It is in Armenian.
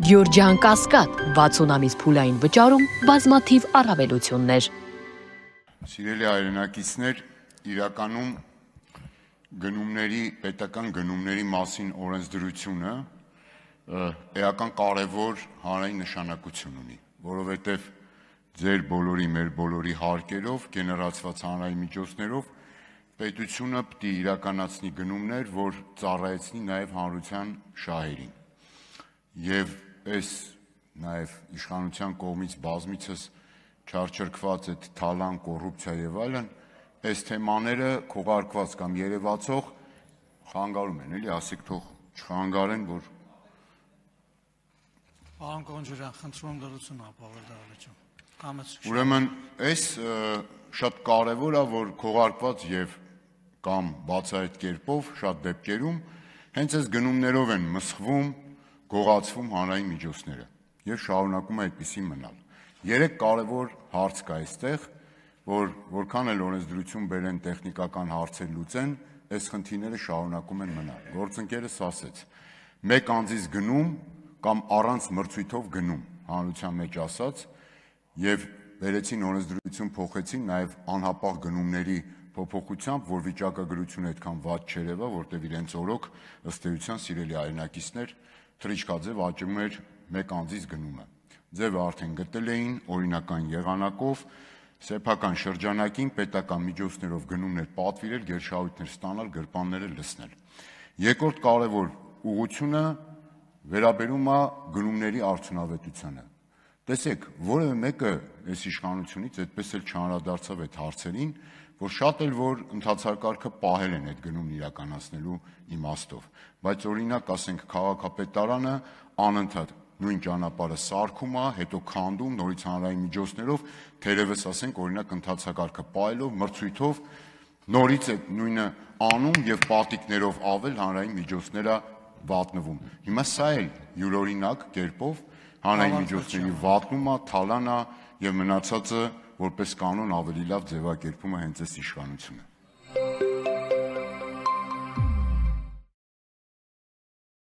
Գյորջյան Կասկադ 60 ամիս փուլային վճարում բազմաթիվ առավելություններ։ Սիրելի հայրենակիցներ, իրականում պետական գնումների մասին օրենսդրությունը էական կարևոր հանրային նշանակություն ունի, որովհետև ձեր բոլորի, մեր բոլորի հարկերով, գեներացված հանրային միջոցներով պետությունը պետք է իրականացնի գնումներ, որ ծառայեցնի նաև հանրության շահերին։ Եվ այս նաև իշխանության կողմից բազմիցս չարչրկված այդ թալան, կոռուպցիա եւ այլն, այս թեմաները քողարկված կամ երևացող խանգարում են, էլի, ասեք թող չխանգարեն, որ Պարոն Կոնջուրյան, խնդրում դրություն ապավերդալիչում։ Ուրեմն, այս շատ կարևոր է, որ քողարկված եւ կամ բացահայտ կերպով շատ դեպքերում հենց այս գնումներով են մսխվում, գողացվում հանրային միջոցները եւ շարունակում է այդպիսի մնալ։ Երեք կարևոր հարց կա այստեղ, որ որքան էլ օրենսդրություն բերեն տեխնիկական հարցեր լուծեն, այս խնդիրները շարունակում են մնալ։ Գործընկերս ասեց, մեկ անձից գնում կամ առանց մրցույթով գնում, հանրության մեջ ասած, եւ վերեցին օրենսդրություն փոխեցին նաեւ անհապաղ գնումների փոփոխությամբ, որ վիճակագրությունը այդքան վատ չերևա, որտեղ իրենց օրոք ըստ էության սիրելի հայրենակիցներ թրիչքաձև աճում էր մեկ անձից գնումը։ Ձևը արդեն գտել էին օրինական եղանակով, սեփական շրջանակին պետական միջոցներով գնումներ պատվիրել, գերշահույթներ ստանալ, գրպանները լցնել։ Երկրորդ կարևոր ուղղությունը վերաբերում է գնումների արդյունավետությանը։ Տեսեք, որևէ մեկը այս իշխանությունից այդպես էլ չանդրադարձավ այդ հարցերին, որ շատ էլ որ ընթացակարգը պահել են այդ գնումն իրականացնելու իմաստով, բայց օրինակ ասենք քաղաքապետարանը անընդհատ նույն ճանապարհը սարքում է, հետո քանդում, նորից հանրային միջոցներով, թերևս ասենք օրինակ ընթացակարգը պահելով, մրցույթով նորից այդ նույնը անում եւ պատիկներով ավել հանրային միջոցները վատնվում։ Հիմա սա էլ յուրօրինակ կերպով հանրային միջոցների վատնում է, թալան է եւ մնացածը որպես կանոն ավելի լավ ձևակերպում է հենց այս իշխանությունը։